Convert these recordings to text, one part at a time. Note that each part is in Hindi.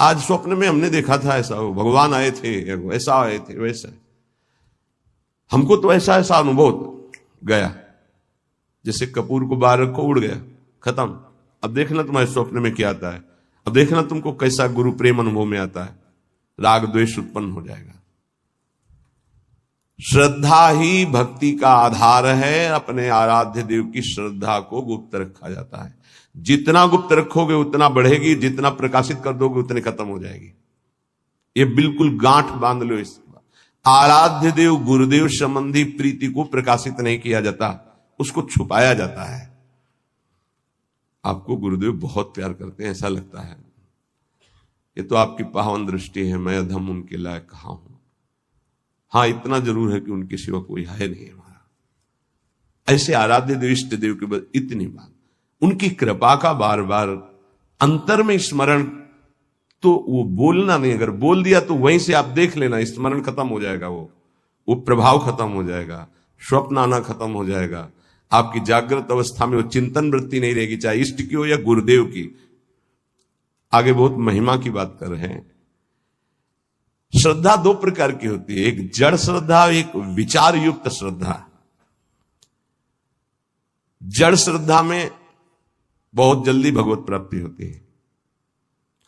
आज स्वप्न में हमने देखा था ऐसा, भगवान आए थे, ऐसा आए थे, वैसा। हमको तो ऐसा ऐसा अनुभव गया, जैसे कपूर को बाहर रखो, उड़ गया, खत्म। अब देखना तुम्हारे स्वप्न में क्या आता है, अब देखना तुमको कैसा गुरु प्रेम अनुभव में आता है, राग द्वेष उत्पन्न हो जाएगा। श्रद्धा ही भक्ति का आधार है। अपने आराध्य देव की श्रद्धा को गुप्त रखा जाता है। जितना गुप्त रखोगे उतना बढ़ेगी, जितना प्रकाशित कर दोगे उतनी खत्म हो जाएगी। ये बिल्कुल गांठ बांध लो इस। आराध्य देव गुरुदेव संबंधी प्रीति को प्रकाशित नहीं किया जाता, उसको छुपाया जाता है। आपको गुरुदेव बहुत प्यार करते हैं ऐसा लगता है, ये तो आपकी पावन दृष्टि है, मैं अधम उनके लायक कहां हूं। हाँ, इतना जरूर है कि उनके सिवा कोई है नहीं हमारा। ऐसे आराध्य देव इष्ट देव के बाद इतनी बात, उनकी कृपा का बार बार अंतर में स्मरण, तो वो बोलना नहीं, अगर बोल दिया तो वहीं से आप देख लेना, स्मरण खत्म हो जाएगा, वो प्रभाव खत्म हो जाएगा, स्वप्न आना खत्म हो जाएगा। आपकी जागृत अवस्था में वो चिंतन वृत्ति नहीं रहेगी, चाहे इष्ट की हो या गुरुदेव की। आगे बहुत महिमा की बात कर रहे हैं। श्रद्धा दो प्रकार की होती है, एक जड़ श्रद्धा, एक विचार युक्त श्रद्धा। जड़ श्रद्धा में बहुत जल्दी भगवत प्राप्ति होती है।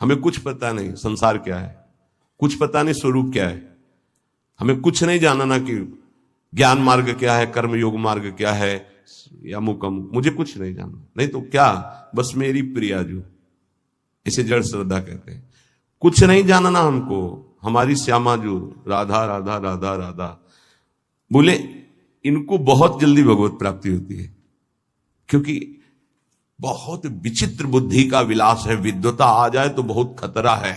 हमें कुछ पता नहीं संसार क्या है, कुछ पता नहीं स्वरूप क्या है, हमें कुछ नहीं जानना कि ज्ञान मार्ग क्या है, कर्म योग मार्ग क्या है, या मुकम, मुझे कुछ नहीं जानना। नहीं तो क्या, बस मेरी प्रियाजू, इसे जड़ श्रद्धा कहते हैं। कुछ नहीं जानना हमको, हमारी श्यामा जो राधा राधा राधा राधा बोले, इनको बहुत जल्दी भगवत प्राप्ति होती है, क्योंकि बहुत विचित्र बुद्धि का विलास है। विद्वता आ जाए तो बहुत खतरा है,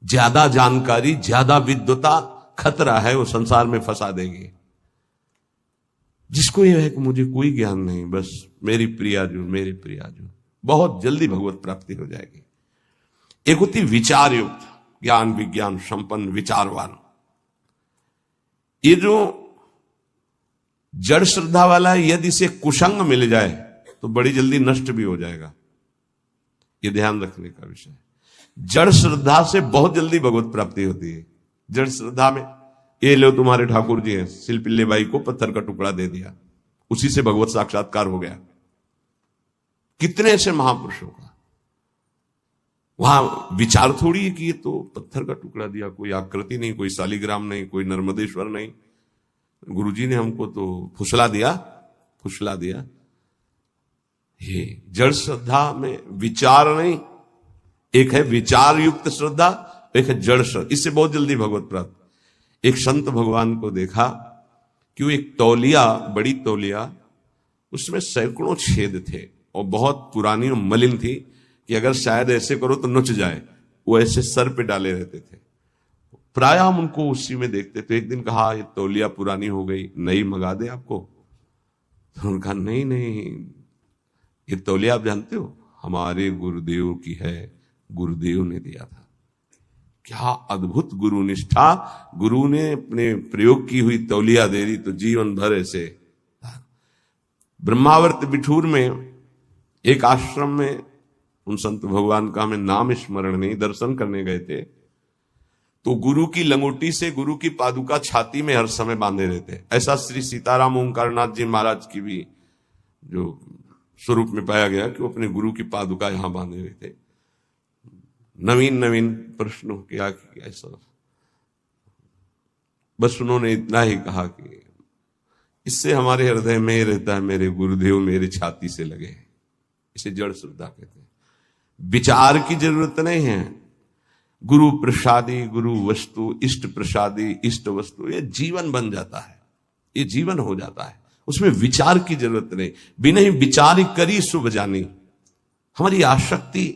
ज्यादा जानकारी, ज्यादा विद्वता खतरा है, वो संसार में फंसा देगी। जिसको यह है कि मुझे कोई ज्ञान नहीं, बस मेरी प्रियाजू, मेरी प्रियाजू, बहुत जल्दी भगवत प्राप्ति हो जाएगी। एक होती विचार युक्त, ज्ञान विज्ञान संपन्न विचारवान। ये जो जड़ श्रद्धा वाला है, यदि इसे कुसंग मिल जाए तो बड़ी जल्दी नष्ट भी हो जाएगा। ये ध्यान रखने का विषय है। जड़ श्रद्धा से बहुत जल्दी भगवत प्राप्ति होती है। जड़ श्रद्धा में ये लो, तुम्हारे ठाकुर जी हैं, सिलपिल्ले बाई को पत्थर का टुकड़ा दे दिया, उसी से भगवत साक्षात्कार हो गया। कितने ऐसे महापुरुषों का वहां विचार थोड़ी है कि ये तो पत्थर का टुकड़ा दिया, कोई आकृति नहीं, कोई शालिग्राम नहीं, कोई नर्मदेश्वर नहीं, गुरुजी ने हमको तो फुसला दिया। ये जड़ श्रद्धा में विचार नहीं, एक है विचार युक्त श्रद्धा, एक है जड़ श्रद्धा, इससे बहुत जल्दी भगवत प्राप्त। एक संत भगवान को देखा कि वो एक तौलिया, बड़ी तौलिया, उसमें सैकड़ों छेद थे और बहुत पुरानी और मलिन थी कि अगर शायद ऐसे करो तो नुच जाए, वो ऐसे सर पे डाले रहते थे। प्राय हम उनको उसी में देखते थे। एक दिन कहा, ये तौलिया पुरानी हो गई, नई मंगा दे आपको। तो उन्होंने कहा, नहीं, ये तौलिया आप जानते हो, हमारे गुरुदेव की है, गुरुदेव ने दिया था। क्या अद्भुत गुरु निष्ठा, गुरु ने अपने प्रयोग की हुई तौलिया दे दी तो जीवन भर ऐसे। ब्रह्मावर्त बिठूर में एक आश्रम में उन संत भगवान का हमें नाम स्मरण नहीं, दर्शन करने गए थे, तो गुरु की लंगोटी से गुरु की पादुका छाती में हर समय बांधे रहते। ऐसा श्री सीताराम ओंकारनाथ जी महाराज की भी जो स्वरूप में पाया गया कि वो अपने गुरु की पादुका यहां बांधे हुए थे। नवीन प्रश्न किया कि ऐसा, बस उन्होंने इतना ही कहा कि इससे हमारे हृदय में ही रहता है, मेरे गुरुदेव मेरे छाती से लगे। इसे जड़ श्रद्धा कहते हैं। विचार की जरूरत नहीं है। गुरु प्रसादी गुरु वस्तु, इष्ट प्रसादी इष्ट वस्तु, ये जीवन बन जाता है, ये जीवन हो जाता है, उसमें विचार की जरूरत नहीं। बिना ही विचार करी शुभ जानी। हमारी आसक्ति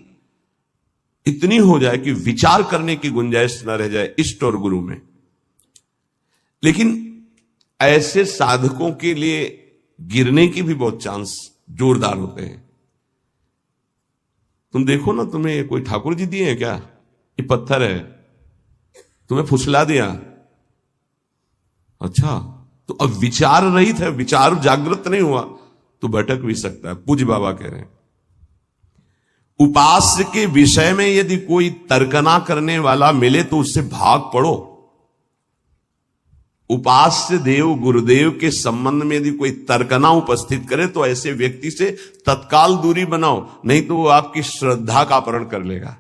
इतनी हो जाए कि विचार करने की गुंजाइश न रह जाए इष्ट और गुरु में। लेकिन ऐसे साधकों के लिए गिरने की भी बहुत चांस जोरदार होते हैं। तुम देखो ना, तुम्हें कोई ठाकुर जी दिए हैं क्या, ये पत्थर है, तुम्हें फुसला दिया, अच्छा, तो अब विचार रहित है, विचार जागृत नहीं हुआ तो भटक भी सकता है। पूज्य बाबा कह रहे हैं उपास्य के विषय में यदि कोई तर्कना करने वाला मिले तो उससे भाग पड़ो। उपास्य देव गुरुदेव के संबंध में यदि कोई तर्कना उपस्थित करे तो ऐसे व्यक्ति से तत्काल दूरी बनाओ, नहीं तो वो आपकी श्रद्धा का अपहरण कर लेगा।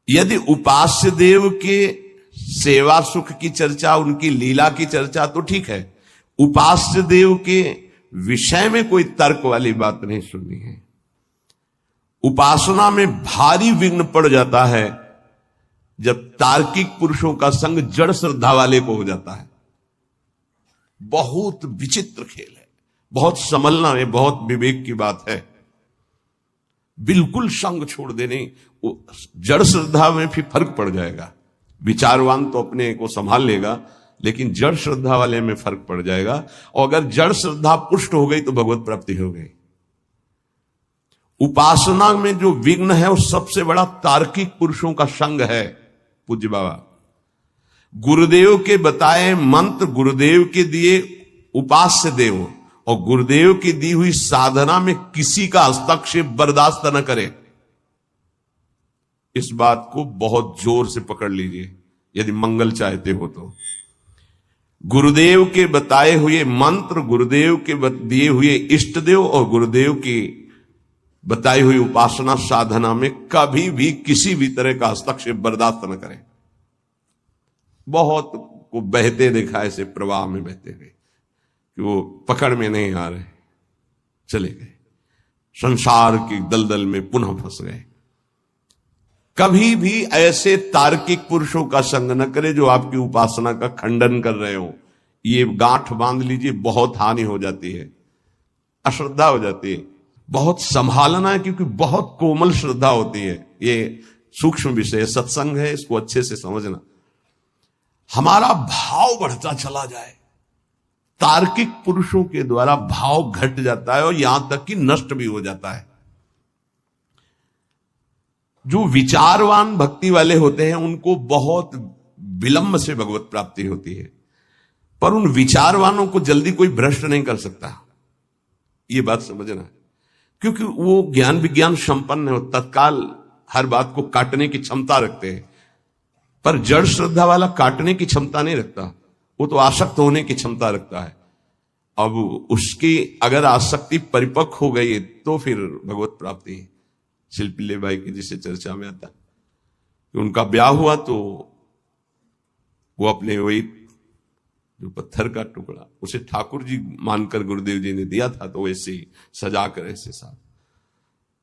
यदि उपास्य देव के सेवा सुख की चर्चा, उनकी लीला की चर्चा तो ठीक है, उपास्य देव के विषय में कोई तर्क वाली बात नहीं सुननी है। उपासना में भारी विघ्न पड़ जाता है जब तार्किक पुरुषों का संग जड़ श्रद्धा वाले को हो जाता है। बहुत विचित्र खेल है, बहुत संभलना है, बहुत विवेक की बात है। बिल्कुल संग छोड़ देने, जड़ श्रद्धा में फिर फर्क पड़ जाएगा। विचारवान तो अपने को संभाल लेगा, लेकिन जड़ श्रद्धा वाले में फर्क पड़ जाएगा। और अगर जड़ श्रद्धा पुष्ट हो गई तो भगवत प्राप्ति हो गई। उपासना में जो विघ्न है वो सबसे बड़ा तार्किक पुरुषों का संग है। पूज्य बाबा गुरुदेव के बताए मंत्र, गुरुदेव के दिए उपास्य देव और गुरुदेव की दी हुई साधना में किसी का हस्तक्षेप बर्दाश्त न करे। इस बात को बहुत जोर से पकड़ लीजिए यदि मंगल चाहते हो तो। गुरुदेव के बताए हुए मंत्र, गुरुदेव के दिए हुए इष्ट देव और गुरुदेव की बताई हुई उपासना साधना में कभी भी किसी भी तरह का हस्तक्षेप बर्दाश्त न करें। बहुत को बहते देखा ऐसे प्रवाह में बहते हुए कि वो पकड़ में नहीं आ रहे, चले गए, संसार की दलदल में पुनः फंस गए। कभी भी ऐसे तार्किक पुरुषों का संग न करे जो आपकी उपासना का खंडन कर रहे हो। ये गांठ बांध लीजिए, बहुत हानि हो जाती है, अश्रद्धा हो जाती है। बहुत संभालना है क्योंकि बहुत कोमल श्रद्धा होती है। ये सूक्ष्म विषय सत्संग है, इसको अच्छे से समझना। हमारा भाव बढ़ता चला जाए, तार्किक पुरुषों के द्वारा भाव घट जाता है और यहां तक कि नष्ट भी हो जाता है। जो विचारवान भक्ति वाले होते हैं उनको बहुत विलंब से भगवत प्राप्ति होती है, पर उन विचारवानों को जल्दी कोई भ्रष्ट नहीं कर सकता। ये बात समझना है, क्योंकि वो ज्ञान विज्ञान संपन्न है, तत्काल हर बात को काटने की क्षमता रखते हैं। पर जड़ श्रद्धा वाला काटने की क्षमता नहीं रखता, वो तो आसक्त होने की क्षमता रखता है। अब उसकी अगर आसक्ति परिपक्व हो गई तो फिर भगवत प्राप्ति है। शिल्पिल्ले भाई की जिसे चर्चा में आता कि उनका ब्याह हुआ तो वो अपने वही जो पत्थर का टुकड़ा उसे ठाकुर जी मानकर गुरुदेव जी ने दिया था, तो वैसे ही सजा कर ऐसे साथ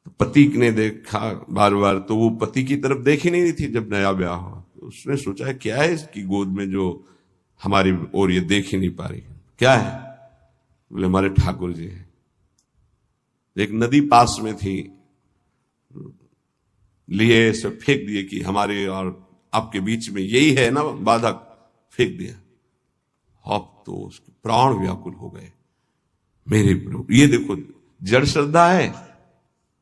तो पति ने देखा बार बार, तो वो पति की तरफ देख ही नहीं रही थी जब नया ब्याह हुआ। तो उसने सोचा क्या है इसकी गोद में जो हमारी ओर ये देख ही नहीं पा रही, क्या है? बोले हमारे ठाकुर जी है। एक नदी पास में थी, लिए सब फेंक दिए कि हमारे और आपके बीच में यही है ना बाधक, फेंक दिया। अब तो उसके प्राण व्याकुल हो गए, मेरे प्रभु। ये देखो जड़ श्रद्धा है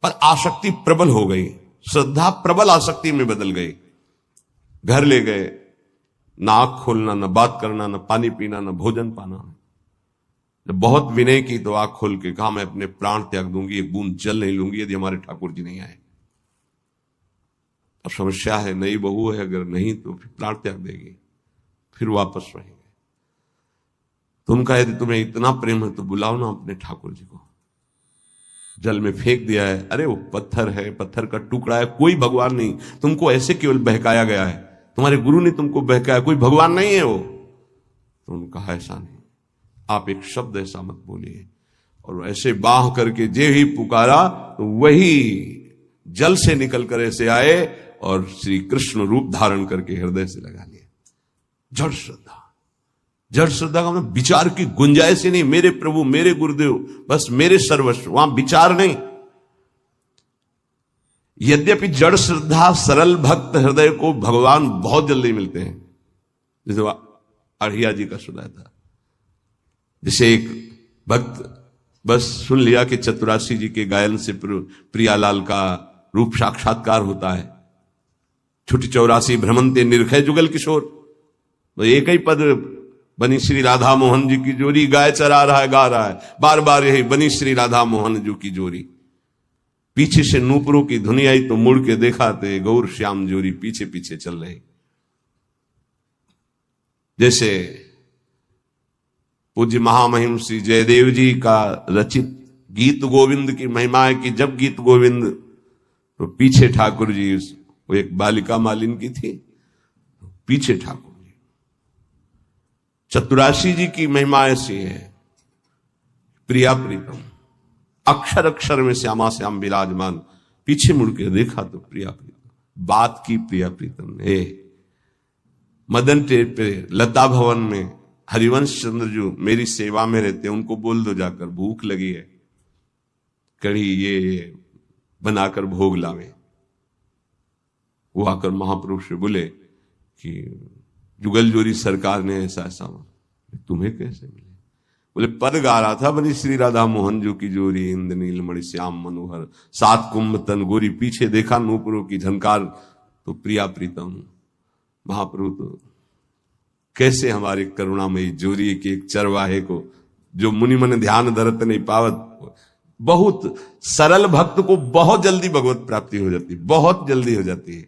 पर आसक्ति प्रबल हो गई, श्रद्धा प्रबल आसक्ति में बदल गई। घर ले गए, ना आंख खोलना, न बात करना, न पानी पीना, न भोजन पाना। जब बहुत विनय की तो आंख खोल के कहा मैं अपने प्राण त्याग दूंगी, एक बूंद जल नहीं लूंगी यदि हमारे ठाकुर जी नहीं आए। अब समस्या है, नई बहू है, अगर नहीं तो फिर प्राण त्याग देगी, फिर वापस रहेंगे। तो उनका यदि तुम्हें इतना प्रेम है तो बुलाओ ना अपने ठाकुर जी को। जल में फेंक दिया है, अरे वो पत्थर है, पत्थर का टुकड़ा है, कोई भगवान नहीं, तुमको ऐसे केवल बहकाया गया है, तुम्हारे गुरु ने तुमको बहकाया, कोई भगवान नहीं है वो। तो उनका ऐसा नहीं, आप एक शब्द ऐसा मत बोलिए। और ऐसे बाह करके जे ही पुकारा तो वही जल से निकल कर ऐसे आए और श्री कृष्ण रूप धारण करके हृदय से लगा लिया। जड़ श्रद्धा, जड़ श्रद्धा का मतलब विचार की गुंजाइश ही नहीं, मेरे प्रभु मेरे गुरुदेव बस मेरे सर्वस्व, वहां विचार नहीं। यद्यपि जड़ श्रद्धा सरल भक्त हृदय को भगवान बहुत जल्दी मिलते हैं, जैसे अढ़िया जी का सुना था। जैसे एक भक्त बस सुन लिया कि चतुरासी जी के गायन से प्रियालाल का रूप साक्षात्कार होता है, छुटी 84 भ्रमंते निर्खय जुगल किशोर, तो एक ही पद बनी श्री राधा मोहन जी की जोरी, गाय चरा रहा है गा रहा है बार बार यही बनी श्री राधा मोहन जी की जोरी। पीछे से नूपुरों की धुनी आई तो मुड़ के देखा तो गौर श्याम जोरी पीछे पीछे चल रहे। जैसे पूज्य महामहिम श्री जयदेव जी का रचित गीत गोविंद की महिमा है कि जब गीत गोविंद तो पीछे ठाकुर जी, वो एक बालिका मालिन की थी, पीछे ठाकुर जी। चतुराशी जी की महिमा ऐसी है, प्रिया प्रीतम, अक्षर अक्षर में श्यामा श्याम विराजमान, पीछे मुड़ के देखा तो प्रिया प्रीतम, बात की प्रिया प्रीतम ने। मदन टेप पे लता भवन में हरिवंश चंद्र जो मेरी सेवा में रहते, उनको बोल दो जाकर भूख लगी है, कढ़ी ये बनाकर भोग लावे। वो आकर महाप्रभु से बोले कि जुगल जोरी सरकार ने ऐसा ऐसा, तुम्हें कैसे मिले? बोले पद गा रहा था बनी श्री राधा मोहन जो की जोरी, इंद नील मणि श्याम मनोहर, सात कुंभ तन गोरी, पीछे देखा नूपुरों की झनकार तो प्रिया प्रीतम। महाप्रभु तो कैसे हमारे करुणामयी जोरी के एक चरवाहे को, जो मुनि मन ध्यान धरत नहीं पावत, बहुत सरल भक्त को बहुत जल्दी भगवत प्राप्ति हो जाती है, बहुत जल्दी हो जाती है,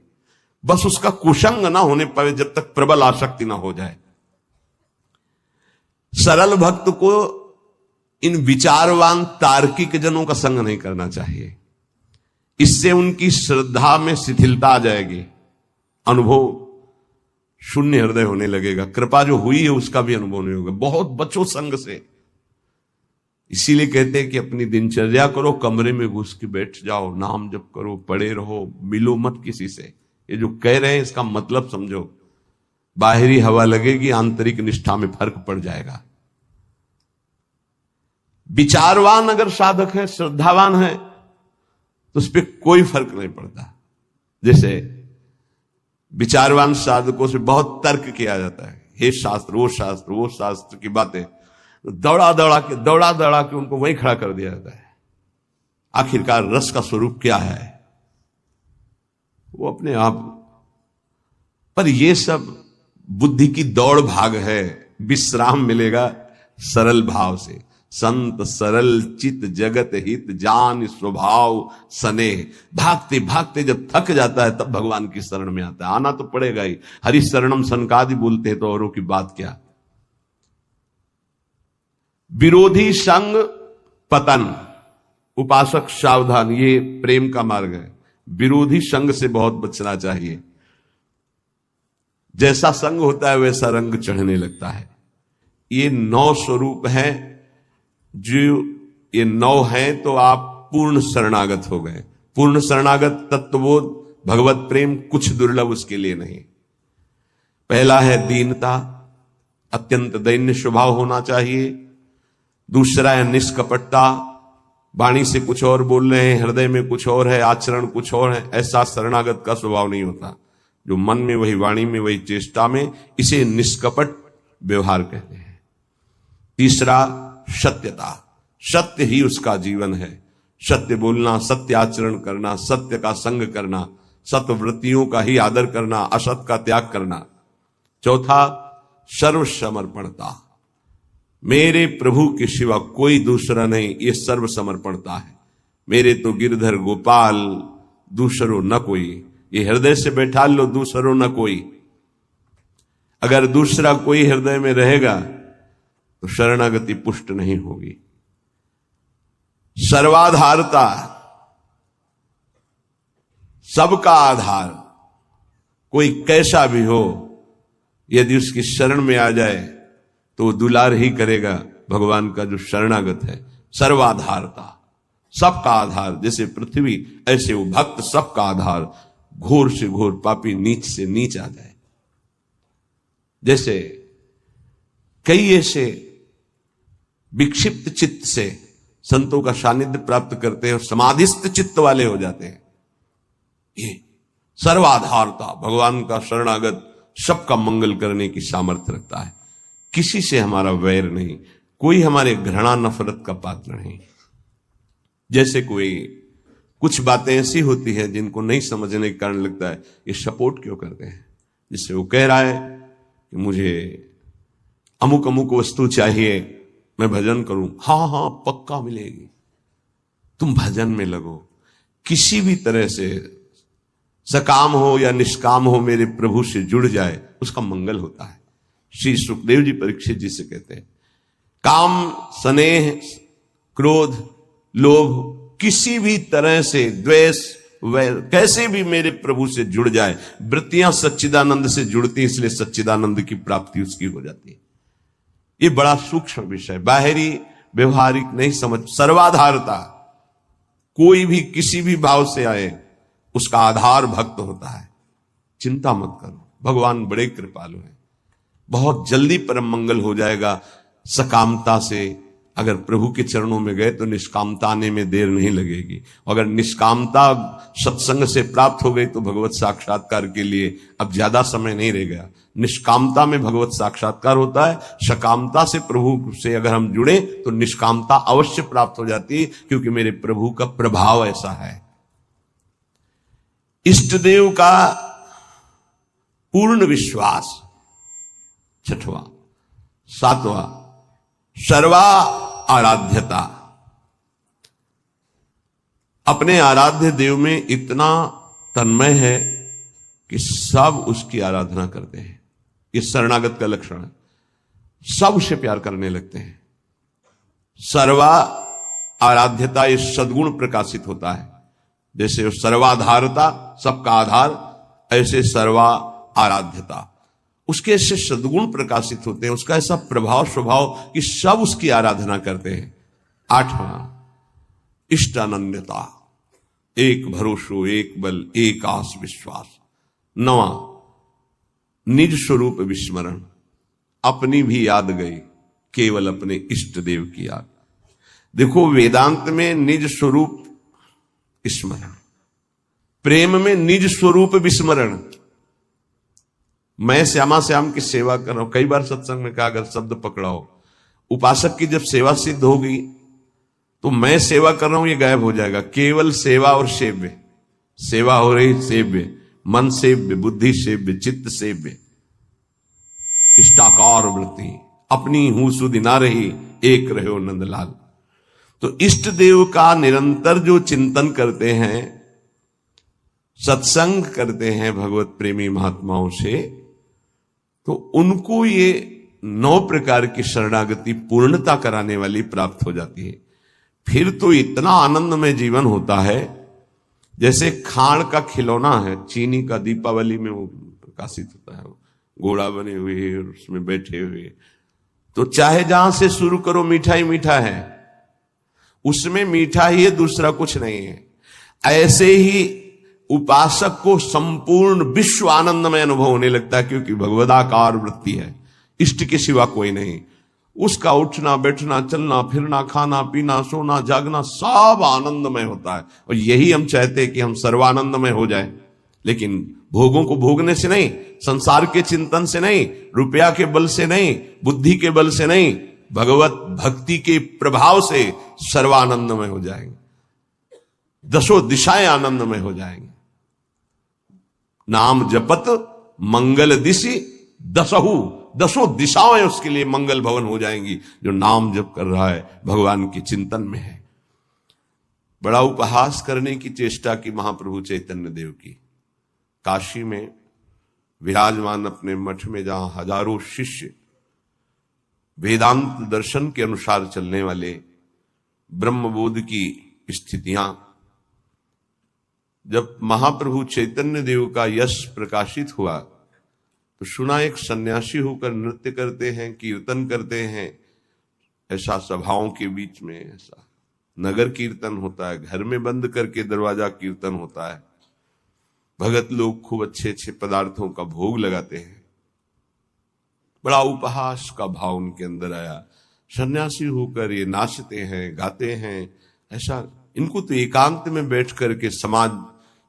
बस उसका कुसंग ना होने पाए, जब तक प्रबल आसक्ति ना हो जाए। सरल भक्त को इन विचारवान तार्किक जनों का संग नहीं करना चाहिए, इससे उनकी श्रद्धा में शिथिलता आ जाएगी, अनुभव शून्य हृदय होने लगेगा, कृपा जो हुई है उसका भी अनुभव नहीं होगा। बहुत बचो संग से। इसीलिए कहते हैं कि अपनी दिनचर्या करो, कमरे में घुस के बैठ जाओ, नाम जप करो, पड़े रहो, मिलो मत किसी से। ये जो कह रहे हैं इसका मतलब समझो, बाहरी हवा लगेगी, आंतरिक निष्ठा में फर्क पड़ जाएगा। विचारवान अगर साधक है, श्रद्धावान है, तो उस पर कोई फर्क नहीं पड़ता। जैसे विचारवान साधकों से बहुत तर्क किया जाता है, हे शास्त्र वो शास्त्र की बातें, दौड़ा दौड़ा के उनको वहीं खड़ा कर दिया जाता है। आखिरकार रस का स्वरूप क्या है वो अपने आप, पर ये सब बुद्धि की दौड़ भाग है। विश्राम मिलेगा सरल भाव से। संत सरल चित जगत हित जान स्वभाव स्नेह। भागते भागते जब थक जाता है तब भगवान की शरण में आता है। आना तो पड़ेगा ही, हरि शरणम सनकादि बोलते हैं तो औरों की बात क्या। विरोधी संग पतन, उपासक सावधान, ये प्रेम का मार्ग है। विरोधी संग से बहुत बचना चाहिए। जैसा संग होता है वैसा रंग चढ़ने लगता है। ये 9 स्वरूप है, जो ये 9 है तो आप पूर्ण शरणागत हो गए। पूर्ण शरणागत तत्वबोध भगवत प्रेम कुछ दुर्लभ उसके लिए नहीं। पहला है दीनता, अत्यंत दैन्य स्वभाव होना चाहिए। दूसरा है निष्कपटता, वाणी से कुछ और बोल रहे हैं, हृदय में कुछ और है, आचरण कुछ और है। ऐसा शरणागत का स्वभाव नहीं होता। जो मन में वही, वाणी में वही, चेष्टा में, इसे निष्कपट व्यवहार कहते हैं। तीसरा सत्यता, सत्य ही उसका जीवन है। सत्य बोलना, सत्य आचरण करना, सत्य का संग करना, सत्वृत्तियों का ही आदर करना, असत का त्याग करना। चौथा सर्वसमर्पणता, मेरे प्रभु के सिवा कोई दूसरा नहीं, ये सर्व समर्पणता है। मेरे तो गिरधर गोपाल, दूसरो न कोई। ये हृदय से बैठा लो, दूसरो न कोई। अगर दूसरा कोई हृदय में रहेगा तो शरणागति पुष्ट नहीं होगी। सर्वाधारता, सबका आधार, कोई कैसा भी हो, यदि उसकी शरण में आ जाए तो वो दुलार ही करेगा भगवान का जो शरणागत है। सर्वाधारता, सबका आधार। जैसे पृथ्वी ऐसे वो भक्त सबका आधार। घोर से घोर पापी नीच से नीच आ जाए। जैसे कई ऐसे विक्षिप्त चित्त से संतों का सानिध्य प्राप्त करते हैं और समाधिस्थ चित्त वाले हो जाते हैं। ये सर्वाधारता, भगवान का शरणागत सबका मंगल करने की सामर्थ्य रखता है। किसी से हमारा वैर नहीं, कोई हमारे घृणा नफरत का पात्र नहीं। जैसे कोई कुछ बातें ऐसी होती हैं जिनको नहीं समझने के कारण लगता है ये सपोर्ट क्यों करते हैं। जिससे वो कह रहा है कि मुझे अमुक अमुक वस्तु चाहिए, मैं भजन करूं। हाँ हाँ पक्का मिलेगी, तुम भजन में लगो। किसी भी तरह से सकाम हो या निष्काम हो मेरे प्रभु से जुड़ जाए उसका मंगल होता है। श्री सुखदेव जी परीक्षित जी से कहते हैं, काम, स्नेह, क्रोध, लोभ, किसी भी तरह से द्वेष, वैर, कैसे भी मेरे प्रभु से जुड़ जाए, वृत्तियां सच्चिदानंद से जुड़ती, इसलिए सच्चिदानंद की प्राप्ति उसकी हो जाती है। ये बड़ा सूक्ष्म विषय, बाहरी व्यवहारिक नहीं समझ। सर्वाधारता, कोई भी किसी भी भाव से आए उसका आधार भक्त होता है। चिंता मत करो, भगवान बड़े कृपालु हैं, बहुत जल्दी परम मंगल हो जाएगा। सकामता से अगर प्रभु के चरणों में गए तो निष्कामता आने में देर नहीं लगेगी। अगर निष्कामता सत्संग से प्राप्त हो गई तो भगवत साक्षात्कार के लिए अब ज्यादा समय नहीं रह गया। निष्कामता में भगवत साक्षात्कार होता है, सकामता से प्रभु से अगर हम जुड़े तो निष्कामता अवश्य प्राप्त हो जाती है, क्योंकि मेरे प्रभु का प्रभाव ऐसा है। इष्ट देव का पूर्ण विश्वास, छठवां। सातवां, सर्वा आराध्यता। अपने आराध्य देव में इतना तन्मय है कि सब उसकी आराधना करते हैं। ये शरणागत का लक्षण है, सब उसे प्यार करने लगते हैं। सर्वा आराध्यता, ये सद्गुण प्रकाशित होता है। जैसे सर्वाधारता, सबका आधार, ऐसे सर्वा आराध्यता, उसके ऐसे सद्गुण प्रकाशित होते हैं, उसका ऐसा प्रभाव स्वभाव कि सब उसकी आराधना करते हैं। आठवां, इष्टानन्यता, एक भरोसो, एक बल, एक आस विश्वास। नवां, निज स्वरूप विस्मरण, अपनी भी याद गई, केवल अपने इष्ट देव की याद। देखो, वेदांत में निज स्वरूप स्मरण, प्रेम में निज स्वरूप विस्मरण। मैं श्यामा श्याम की सेवा कर रहा हूं, कई बार सत्संग में कहा, अगर शब्द पकड़ाओ, उपासक की जब सेवा सिद्ध होगी तो मैं सेवा कर रहा हूं ये गायब हो जाएगा। केवल सेवा और सेव्य, सेवा हो रही, सेव्य, मन सेव्य, बुद्धि सेव्य, चित्त सेव्य, इष्टाकार वृत्ति, अपनी हूं सुधि ना रही, एक रहे हो नंदलाल। तो इष्ट देव का निरंतर जो चिंतन करते हैं, सत्संग करते हैं भगवत प्रेमी महात्माओं से, तो उनको ये 9 प्रकार की शरणागति पूर्णता कराने वाली प्राप्त हो जाती है। फिर तो इतना आनंदमय जीवन होता है जैसे खाण का खिलौना है, चीनी का, दीपावली में वो प्रकाशित होता है, घोड़ा बने हुए और उसमें बैठे हुए। तो चाहे जहां से शुरू करो, मीठा ही मीठा है, उसमें मीठा ही है, दूसरा कुछ नहीं है। ऐसे ही उपासक को संपूर्ण विश्व आनंदमय अनुभव होने लगता है, क्योंकि भगवदाकार वृत्ति है, इष्ट के सिवा कोई नहीं। उसका उठना बैठना, चलना फिरना, खाना पीना, सोना जागना, सब आनंदमय होता है। और यही हम चाहते हैं कि हम सर्वानंदमय हो जाए, लेकिन भोगों को भोगने से नहीं, संसार के चिंतन से नहीं, रुपया के बल से नहीं, बुद्धि के बल से नहीं, भगवत भक्ति के प्रभाव से सर्वानंदमय हो जाएंगे, दसों दिशाएं आनंदमय हो जाएंगे। नाम जपत मंगल दिशि दसहु, दसों दिशाएं उसके लिए मंगल भवन हो जाएंगी, जो नाम जप कर रहा है, भगवान के चिंतन में है। बड़ा उपहास करने की चेष्टा की महाप्रभु चैतन्य देव की। काशी में विराजमान अपने मठ में, जहां हजारों शिष्य वेदांत दर्शन के अनुसार चलने वाले, ब्रह्मबोध की स्थितियां, जब महाप्रभु चैतन्य देव का यश प्रकाशित हुआ तो सुना एक सन्यासी होकर नृत्य करते हैं, कीर्तन करते हैं। ऐसा सभाओं के बीच में ऐसा नगर कीर्तन होता है, घर में बंद करके दरवाजा कीर्तन होता है। भगत लोग खूब अच्छे अच्छे पदार्थों का भोग लगाते हैं। बड़ा उपहास का भाव उनके अंदर आया। सन्यासी होकर ये नाचते हैं, गाते हैं, ऐसा इनको तो एकांत में बैठ करके समाज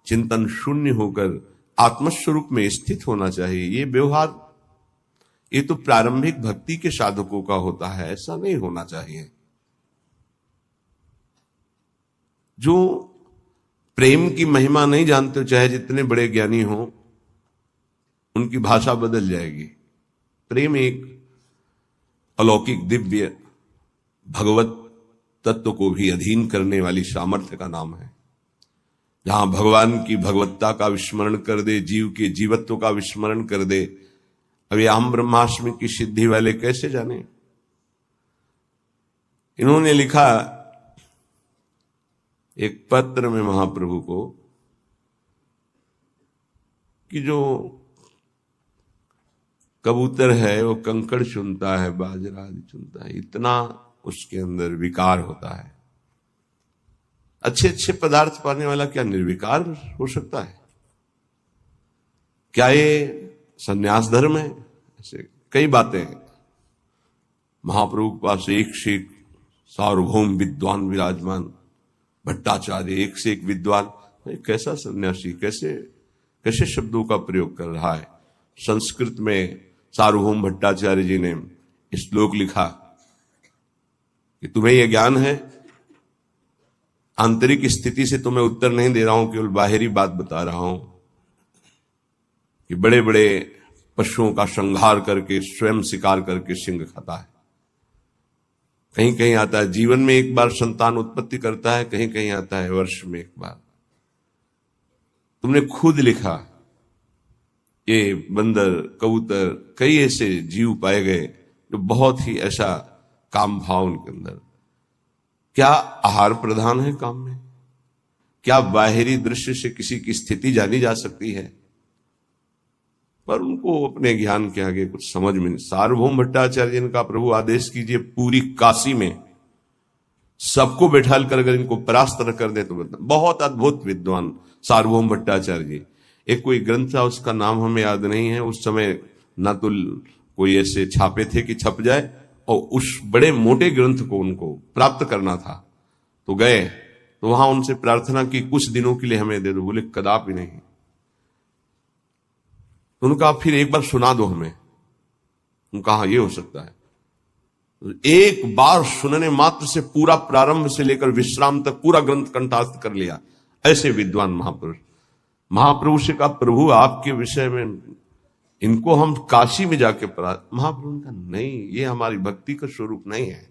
चिंतन शून्य होकर आत्मस्वरूप में स्थित होना चाहिए। ये व्यवहार, ये तो प्रारंभिक भक्ति के साधकों का होता है, ऐसा नहीं होना चाहिए। जो प्रेम की महिमा नहीं जानते, चाहे जितने बड़े ज्ञानी हो, उनकी भाषा बदल जाएगी। प्रेम एक अलौकिक दिव्य भगवत तत्व को भी अधीन करने वाली सामर्थ्य का नाम है। जहां भगवान की भगवत्ता का विस्मरण कर दे, जीव के जीवत्व का विस्मरण कर दे, अब ये अहम ब्रह्मास्मि की सिद्धि वाले कैसे जाने। इन्होंने लिखा एक पत्र में महाप्रभु को कि जो कबूतर है वो कंकड़ चुनता है, बाजरा आदि चुनता है, इतना उसके अंदर विकार होता है। अच्छे अच्छे पदार्थ पाने वाला क्या निर्विकार हो सकता है? क्या ये संन्यास धर्म है? ऐसे कई बातें महाप्रभु के पास एक से एक सार्वभौम विद्वान विराजमान, भट्टाचार्य एक से एक विद्वान। कैसा सन्यासी, कैसे कैसे शब्दों का प्रयोग कर रहा है। संस्कृत में सार्वभौम भट्टाचार्य जी ने श्लोक लिखा कि तुम्हें यह ज्ञान है, आंतरिक स्थिति से तुम्हें उत्तर नहीं दे रहा हूं, केवल बाहरी बात बता रहा हूं कि बड़े बड़े पशुओं का संहार करके स्वयं शिकार करके सिंह खाता है। कहीं कहीं आता है जीवन में एक बार संतान उत्पत्ति करता है, कहीं कहीं आता है वर्ष में एक बार। तुमने खुद लिखा ये बंदर, कबूतर, कई ऐसे जीव पाए गए जो बहुत ही ऐसा काम भाव उनके अंदर। क्या आहार प्रधान है काम में? क्या बाहरी दृश्य से किसी की स्थिति जानी जा सकती है? पर उनको अपने ज्ञान के आगे कुछ समझ में नहीं। सार्वभौम भट्टाचार्य जी का प्रभु आदेश कीजिए पूरी काशी में सबको बैठाल कर अगर इनको परास्त न कर दे तो बहुत अद्भुत विद्वान सार्वभौम भट्टाचार्य जी। एक कोई ग्रंथ था, उसका नाम हमें याद नहीं है। उस समय ना तो कोई ऐसे छापे थे कि छप जाए, और उस बड़े मोटे ग्रंथ को उनको प्राप्त करना था। तो गए तो वहां उनसे प्रार्थना की कुछ दिनों के लिए हमें दे दो। बोले कदापि नहीं। तो उनका फिर एक बार सुना दो हमें। उनका हाँ ये हो सकता है। एक बार सुनने मात्र से पूरा प्रारंभ से लेकर विश्राम तक पूरा ग्रंथ कंठास्थ कर लिया। ऐसे विद्वान महापुरुष। महाप्रभु से कहा प्रभु आपके विषय में इनको हम काशी में जाके पढ़ा। महाप्रभु ने कहा नहीं, ये हमारी भक्ति का स्वरूप नहीं है।